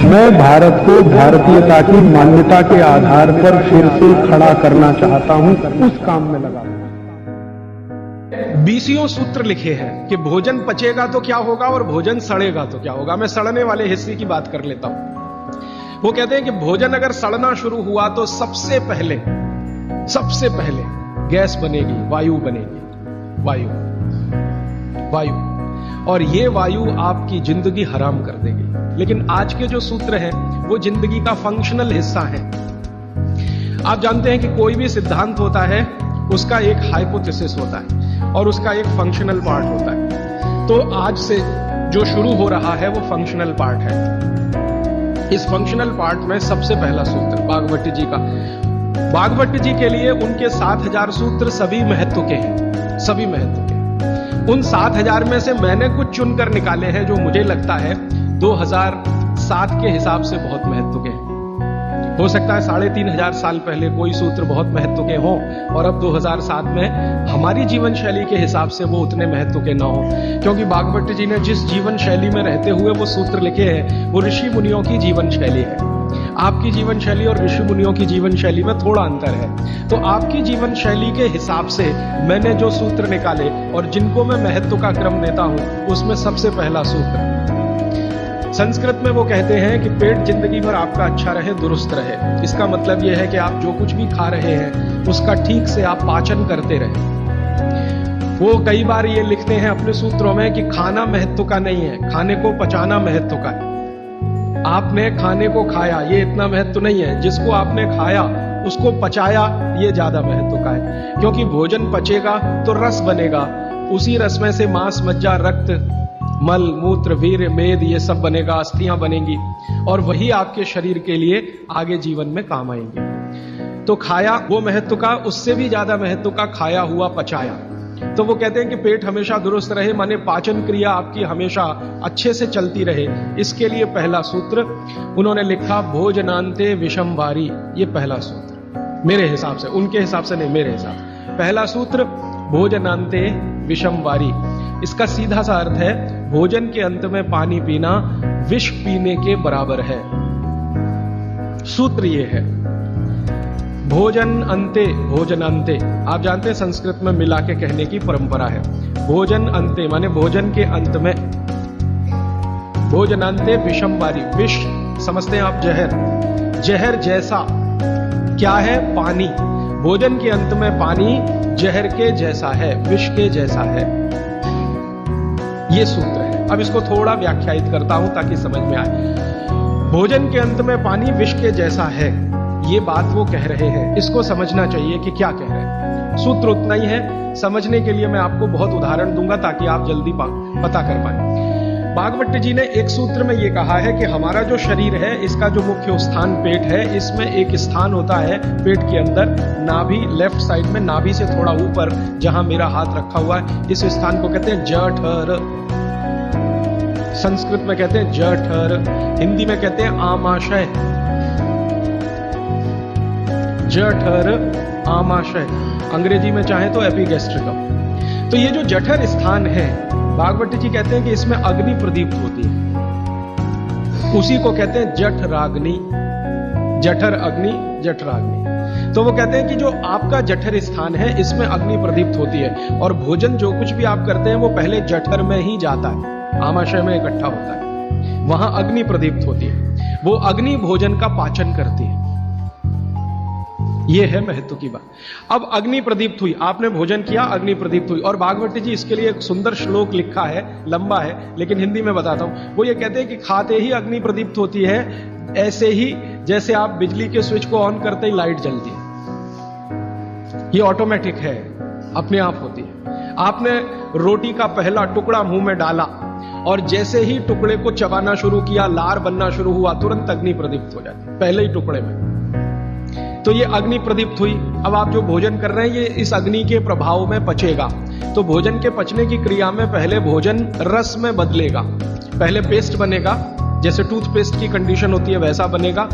मैं भारत को भारतीयता की मान्यता के आधार पर फिर से खड़ा करना चाहता हूं, उस काम में लगा। 20 सूत्र लिखे हैं कि भोजन पचेगा तो क्या होगा और भोजन सड़ेगा तो क्या होगा। मैं सड़ने वाले हिस्से की बात कर लेता हूं। वो कहते हैं कि भोजन अगर सड़ना शुरू हुआ तो सबसे पहले गैस बनेगी, वायु बनेगी, वायु, और ये वायु आपकी जिंदगी हराम कर देगी। लेकिन आज के जो सूत्र हैं वो जिंदगी का फंक्शनल हिस्सा है। आप जानते हैं कि कोई भी सिद्धांत होता है उसका एक हाइपोथेसिस होता है और उसका एक फंक्शनल पार्ट होता है। तो आज से जो शुरू हो रहा है वो फंक्शनल पार्ट है। इस फंक्शनल पार्ट में सबसे पहला सूत्र भागवत जी का। भागवत जी के लिए उनके 7000 सूत्र सभी महत्व के हैं, सभी महत्व के। उन 7000 में से मैंने कुछ चुनकर निकाले हैं जो मुझे लगता है 2007 के हिसाब से बहुत महत्व के हैं। हो सकता है 3500 साल पहले कोई सूत्र बहुत महत्व के हों और अब 2007 में हमारी जीवन शैली के हिसाब से वो उतने महत्व के ना हो, क्योंकि भागवत जी ने जिस जीवन शैली में रहते हुए वो सूत्र लिखे हैं वो ऋषि मुनियों की जीवन शैली है। आपकी जीवन शैली और ऋषि मुनियों की जीवन शैली में थोड़ा अंतर है। तो आपकी जीवन शैली के हिसाब से मैंने जो सूत्र निकाले और जिनको मैं महत्व का क्रम देता हूं उसमें सबसे पहला सूत्र, संस्कृत में वो कहते हैं कि पेट जिंदगी भर आपका अच्छा रहे, दुरुस्त रहे। इसका मतलब यह है कि आप जो कुछ भी खा रहे हैं उसका ठीक से आप पाचन करते रहे। वो कई बार ये लिखते हैं अपने सूत्रों में कि खाना महत्व का नहीं है, खाने को पचाना महत्व का है। आपने खाने को खाया ये इतना महत्व नहीं है, जिसको आपने खाया उसको पचाया ये ज्यादा महत्व का है। क्योंकि भोजन पचेगा तो रस बनेगा, उसी रस में से मांस, मज्जा, रक्त, मल, मूत्र, वीर्य, मेद ये सब बनेगा, अस्थियां बनेंगी और वही आपके शरीर के लिए आगे जीवन में काम आएंगे। तो खाया वो महत्व का, उससे भी ज्यादा महत्व का खाया हुआ पचाया। तो वो कहते हैं कि पेट हमेशा दुरुस्त रहे, माने पाचन क्रिया आपकी हमेशा अच्छे से चलती रहे। इसके लिए पहला सूत्र उन्होंने लिखा भोजनांते विषम वारी। ये पहला सूत्र मेरे हिसाब से, उनके हिसाब से नहीं, मेरे हिसाब से पहला सूत्र भोजनांते विषम वारी। इसका सीधा सा अर्थ है भोजन के अंत में पानी पीना विष पीने के बराबर है। सूत्र ये है भोजन अंते, भोजन अंते। आप जानते हैं संस्कृत में मिला के कहने की परंपरा है। भोजन अंते माने भोजन के अंत में, भोजनांते विषम वारी। विष समझते हैं आप, जहर, जहर जैसा क्या है? पानी। भोजन के अंत में पानी जहर के जैसा है, विष के जैसा है। ये सूत्र है। अब इसको थोड़ा व्याख्यायित करता हूं ताकि समझ में आए। भोजन के अंत में पानी विष के जैसा है, ये बात वो कह रहे हैं। इसको समझना चाहिए कि क्या कह रहे हैं। सूत्र उतना ही है, समझने के लिए मैं आपको बहुत उदाहरण दूंगा ताकि आप जल्दी पता कर पाए। भागवत जी ने एक सूत्र में ये कहा है कि हमारा जो शरीर है इसका जो मुख्य स्थान पेट है, इसमें एक स्थान होता है पेट के अंदर, नाभि, लेफ्ट साइड में, नाभि से थोड़ा ऊपर जहां मेरा हाथ रखा हुआ है, इस स्थान को कहते हैं जठर। संस्कृत में कहते हैं जठर, हिंदी में कहते हैं आमाशय। जठर, आमाशय, अंग्रेजी में चाहे तो एपिगैस्ट्रिकम। तो ये जो जठर स्थान है, भागवत जी कहते हैं कि इसमें अग्नि प्रदीप्त होती है, उसी को कहते हैं जठराग्नि। जठर अग्नि, जठराग्नि। तो वो कहते हैं कि जो आपका जठर स्थान है इसमें अग्नि प्रदीप्त होती है और भोजन जो कुछ भी आप करते हैं वो पहले जठर में ही जाता है, आमाशय में इकट्ठा होता है, वहां अग्नि प्रदीप्त होती है। वो अग्नि भोजन का पाचन करती है। यह है महत्व की बात। अब अग्नि प्रदीप्त हुई, आपने भोजन किया, अग्नि प्रदीप्त हुई। और भागवत जी इसके लिए एक सुंदर श्लोक लिखा है, लंबा है लेकिन हिंदी में बताता हूं। वो ये कहते हैं कि खाते ही अग्नि प्रदीप्त होती है, ऐसे ही जैसे आप बिजली के स्विच को ऑन करते ही लाइट जलती है। ये ऑटोमेटिक है, अपने आप होती है। आपने रोटी का पहला टुकड़ा मुंह में डाला और जैसे ही टुकड़े को चबाना शुरू किया, लार बनना शुरू हुआ, तुरंत अग्नि प्रदीप्त हो जाती है पहले ही टुकड़े में। तो ये अग्नि प्रदीप्त हुई। अब आप जो भोजन कर रहे हैं ये इस अग्नि के प्रभाव में पचेगा। तो भोजन के पचने की क्रिया में पहले भोजन रस में बदलेगा। पहले पेस्ट बनेगा, जैसे टूथपेस्ट की कंडीशन होती है वैसा बनेगा,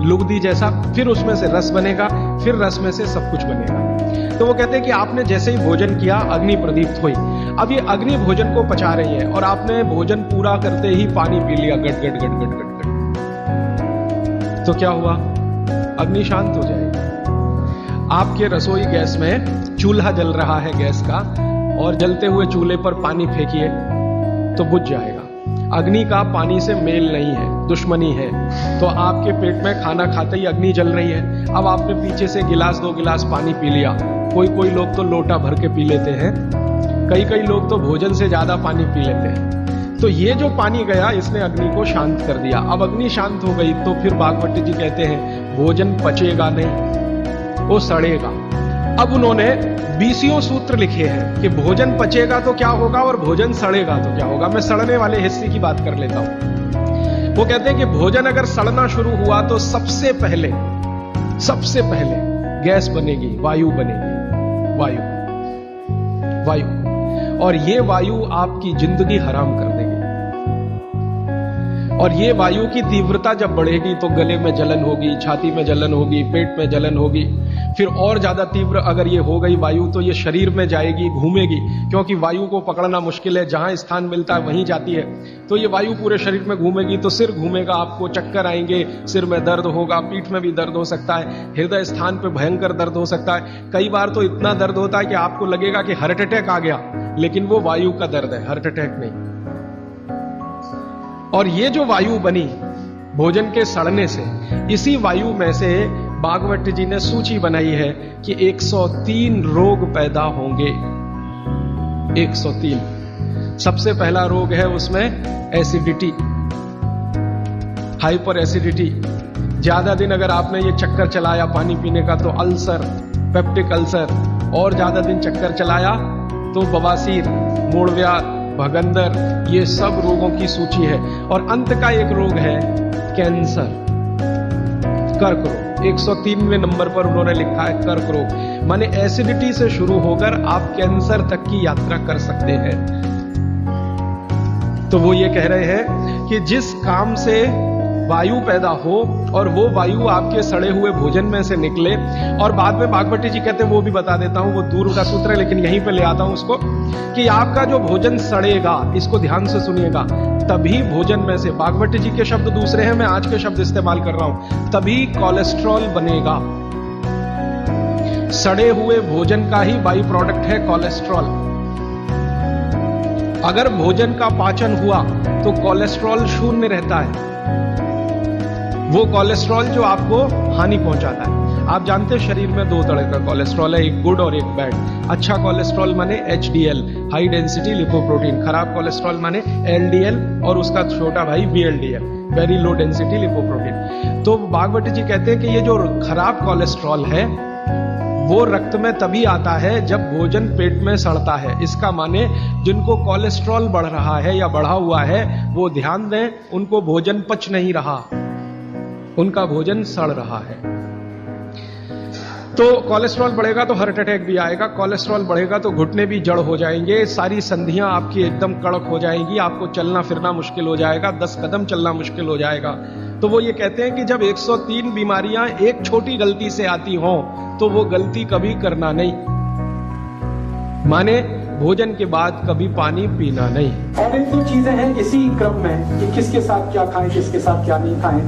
लुगदी जैसा। फिर उसमें से रस बनेगा, फिर रस में से सब कुछ बनेगा। तो वो कहते हैं कि आपने जैसे ही भोजन किया अग्नि प्रदीप्त हुई। अब ये अग्नि भोजन को पचा रही है और आपने भोजन पूरा करते ही पानी पी लिया, गट गट गट गट गट गट। तो क्या हुआ, अग्नि शांत हो जाएगी। आपके रसोई गैस में चूल्हा जल रहा है गैस का, और जलते हुए चूल्हे पर पानी फेंकिए तो बुझ जाएगा। अग्नि का पानी से मेल नहीं है, दुश्मनी है। तो आपके पेट में खाना खाते ही अग्नि जल रही है, अब आपने पीछे से गिलास 2 गिलास पानी पी लिया, कोई लोग तो लोटा भर के पी लेते हैं, कई लोग तो भोजन से ज्यादा पानी पी लेते हैं। तो ये जो पानी गया इसने अग्नि को शांत कर दिया। अब अग्नि शांत हो गई तो फिर भागवत जी कहते हैं भोजन पचेगा नहीं, वो सड़ेगा। अब उन्होंने 20 सूत्र लिखे हैं कि भोजन पचेगा तो क्या होगा और भोजन सड़ेगा तो क्या होगा। मैं सड़ने वाले हिस्से की बात कर लेता हूं। वो कहते हैं कि भोजन अगर सड़ना शुरू हुआ तो सबसे पहले गैस बनेगी, वायु बनेगी, वायु। और ये वायु आपकी जिंदगी हराम कर देगी। और ये वायु की तीव्रता जब बढ़ेगी तो गले में जलन होगी, छाती में जलन होगी, पेट में जलन होगी। फिर और ज्यादा तीव्र अगर ये हो गई वायु तो ये शरीर में जाएगी, घूमेगी, क्योंकि वायु को पकड़ना मुश्किल है, जहां स्थान मिलता है वहीं जाती है। तो ये वायु पूरे शरीर में घूमेगी तो सिर घूमेगा, आपको चक्कर आएंगे, सिर में दर्द होगा, पीठ में भी दर्द हो सकता है, हृदय स्थान पे भयंकर दर्द हो सकता है। कई बार तो इतना दर्द होता है कि आपको लगेगा कि हार्ट अटैक आ गया, लेकिन वो वायु का दर्द है, हार्ट अटैक नहीं। और ये जो वायु बनी भोजन के सड़ने से, इसी वायु में से भागवत जी ने सूची बनाई है कि 103 रोग पैदा होंगे। 103। सबसे पहला रोग है उसमें एसिडिटी, हाइपर एसिडिटी। ज्यादा दिन अगर आपने ये चक्कर चलाया पानी पीने का तो अल्सर, पेप्टिक अल्सर, और ज्यादा दिन चक्कर चलाया तो बवासीर, मूलव्याध, भगंदर, ये सब रोगों की सूची है। और अंत का एक रोग है कैंसर, कर्क रोग। 103वें नंबर पर उन्होंने लिखा है कर्क रोग। माने एसिडिटी से शुरू होकर आप कैंसर तक की यात्रा कर सकते हैं। तो वो ये कह रहे हैं कि जिस काम से वायु पैदा हो और वो वायु आपके सड़े हुए भोजन में से निकले, और बाद में भागवती जी कहते हैं, वो भी बता देता हूं, वो दूर का सूत्र है लेकिन यहीं पे ले आता हूं उसको, कि आपका जो भोजन सड़ेगा, इसको ध्यान से सुनिएगा, तभी भोजन में से, भागवती जी के शब्द दूसरे हैं, मैं आज के शब्द इस्तेमाल कर रहा हूं, तभी कोलेस्ट्रॉल बनेगा। सड़े हुए भोजन का ही बाई प्रोडक्ट है कोलेस्ट्रॉल। अगर भोजन का पाचन हुआ तो कोलेस्ट्रॉल शून्य रहता है, वो कोलेस्ट्रॉल जो आपको हानि पहुंचाता है। आप जानते हैं शरीर में 2 तरह का कोलेस्ट्रॉल है, एक गुड और एक बैड। अच्छा कोलेस्ट्रॉल माने HDL, हाई डेंसिटी लिपोप्रोटीन। खराब कोलेस्ट्रॉल माने LDL और उसका छोटा भाई VLDL, very low density lipoprotein. तो भागवत जी कहते हैं कि ये जो खराब कोलेस्ट्रॉल है वो रक्त में तभी आता है जब भोजन पेट में सड़ता है। इसका माने जिनको कोलेस्ट्रॉल बढ़ रहा है या बढ़ा हुआ है वो ध्यान दें, उनको भोजन पच नहीं रहा, उनका भोजन सड़ रहा है। तो कोलेस्ट्रॉल बढ़ेगा तो हार्ट अटैक भी आएगा, कोलेस्ट्रॉल बढ़ेगा तो घुटने भी जड़ हो जाएंगे, सारी संधियां आपकी एकदम कड़क हो जाएंगी, आपको चलना फिरना मुश्किल हो जाएगा, 10 कदम चलना मुश्किल हो जाएगा। तो वो ये कहते हैं कि जब 103 बीमारियां एक छोटी गलती से आती हों तो वो गलती कभी करना नहीं, माने भोजन के बाद कभी पानी पीना नहीं। और एक 2 चीजें हैं इसी क्रम में कि किसके साथ क्या खाएं, किसके साथ क्या नहीं खाएं।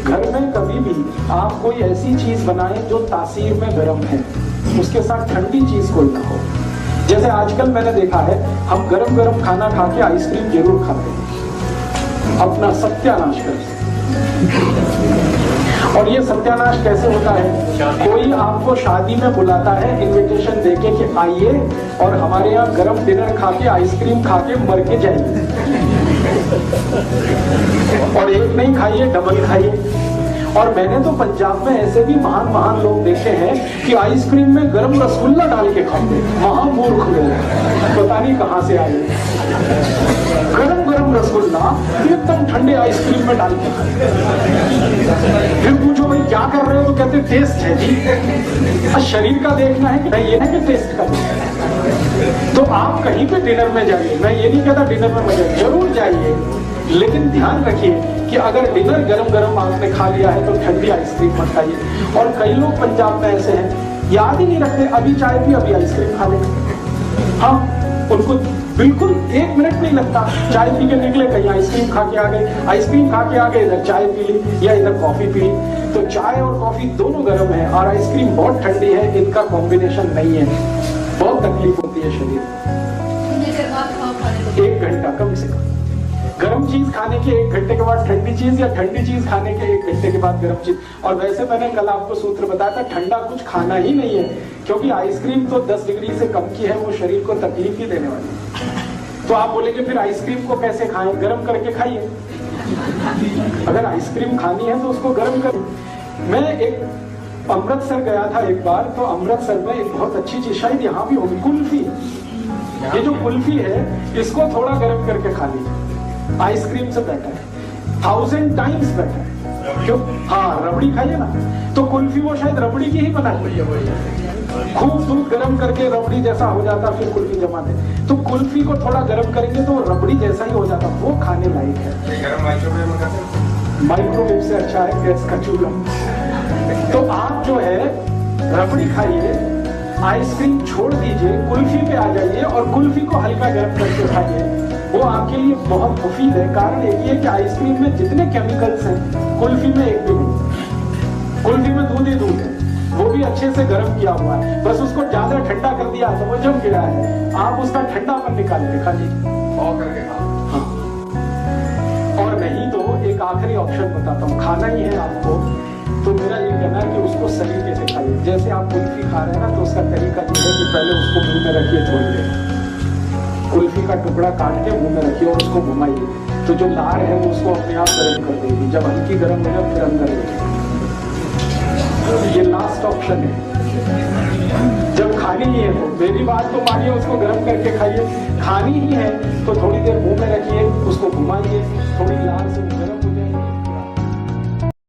घर में कभी भी आप कोई ऐसी चीज बनाएं जो तासीर में गर्म है, उसके साथ ठंडी चीज कोई ना हो। जैसे आजकल मैंने देखा है, हम गरम गरम खाना खा के आइसक्रीम जरूर खाते हैं, अपना सत्यानाश करते हैं। और ये सत्यानाश कैसे होता है? कोई आपको शादी में बुलाता है इनविटेशन देके कि आइए और हमारे यहाँ गरम डिनर खा के आइसक्रीम खा के मर के जाइए, और एक नहीं खाइए, डबल खाइए। और मैंने तो पंजाब में ऐसे भी महान महान लोग देखे हैं कि आइसक्रीम में गरम रसगुल्ला डाल के खाते हैं। महामूर्ख लोग, पता नहीं कहां से आए। गरम गरम रसगुल्ला एकदम ठंडे आइसक्रीम में डाल के खाते। फिर पूछो भाई क्या कर रहे हो, तो कहते टेस्ट है जी। शरीर का देखना है कि नहीं, ये है कि टेस्ट का देखना है। तो आप कहीं पे डिनर में जाइए, मैं ये नहीं कहता डिनर में मजा, जरूर जाइए, लेकिन ध्यान रखिए कि अगर डिनर गरम गरम आपने खा लिया है तो ठंडी आइसक्रीम मत खाइए। और कई लोग पंजाब में ऐसे हैं, याद ही नहीं रखते, अभी चाय पी अभी आइसक्रीम खा लेंगे। हाँ, उनको बिल्कुल 1 मिनट नहीं लगता। चाय पी के निकले, कहीं आइसक्रीम खा के आ गए, आइसक्रीम खा के आ गए, इधर चाय पी ली या इधर कॉफी पी ली। तो चाय और कॉफी दोनों गर्म है और आइसक्रीम बहुत ठंडी है, इनका कॉम्बिनेशन नहीं है, बहुत तकलीफ होती है शरीर। 1 घंटा कम से कम। गर्म चीज खाने के 1 घंटे के बाद ठंडी चीज, या ठंडी चीज खाने के 1 घंटे के बाद गर्म चीज। और वैसे मैंने कल आपको सूत्र बताया था, ठंडा कुछ खाना ही नहीं है, क्योंकि आइसक्रीम तो 10 डिग्री से कम की है, वो शरीर को तकलीफ ही देने वाली है। तो आप बोलेंगे फिर आइसक्रीम को कैसे खाएं? गर्म करके खाइए। अगर आइसक्रीम खानी है तो उसको गर्म कर। मैं एक अमृतसर गया था एक बार, तो अमृतसर में एक बहुत अच्छी चीज, शायद यहाँ भी होगी, कुल्फी। ये जो कुल्फी है, इसको थोड़ा गर्म करके खा लीजिए, आइसक्रीम से बेटर है, 1000 टाइम्स बेटर है। क्यों? हाँ, रबड़ी खाइए ना, तो कुल्फी वो शायद रबड़ी की ही बनाई है। खूब दूध गर्म करके रबड़ी जैसा हो जाता, फिर कुल्फी जमाते। तो कुल्फी को थोड़ा गर्म करेंगे तो रबड़ी जैसा ही हो जाता, वो खाने लायक है। माइक्रोवेव से अच्छा है गैस का चूल्हा। तो आप जो है रबड़ी खाइए, आइसक्रीम छोड़ दीजिए, कुल्फी पे आ जाइए और कुल्फी को हल्का गर्म करके खाइए, वो आपके लिए बहुत मुफीद है। कारण एक ही है कि आइसक्रीम में जितने केमिकल्स हैं, कुल्फी में एक भी नहीं। कुल्फी में दूध ही दूध है, वो भी अच्छे से गर्म किया हुआ है, बस उसको ज्यादा ठंडा कर दिया तो वो जम गया है। आप उसका ठंडापन निकाल के खा लीजिए। हाँ। और नहीं तो एक आखिरी ऑप्शन बताता हूँ, खाना ही है आपको, तो मेरा ये कहना है कि उसको सलीके से खाइए। जैसे आप कुल्फी खा रहे हैं ना, तो उसका तरीका ये है कि पहले उसको मुंह में रखिए थोड़ी देर, कुल्फी का टुकड़ा काट के मुंह में रखिए और उसको घुमाइए, तो जो लार है वो उसको अपने आप गर्म कर देगी। जब हल्की गर्म हो जाए फिर अंदर रखिए। ये लास्ट ऑप्शन है। जब खानी ही है तो मेरी बात तो मानिए, उसको गर्म करके खाइए। खानी ही है तो थोड़ी देर मुंह में रखिए, उसको घुमाइए, थोड़ी लार से गर्म हो जाएगी।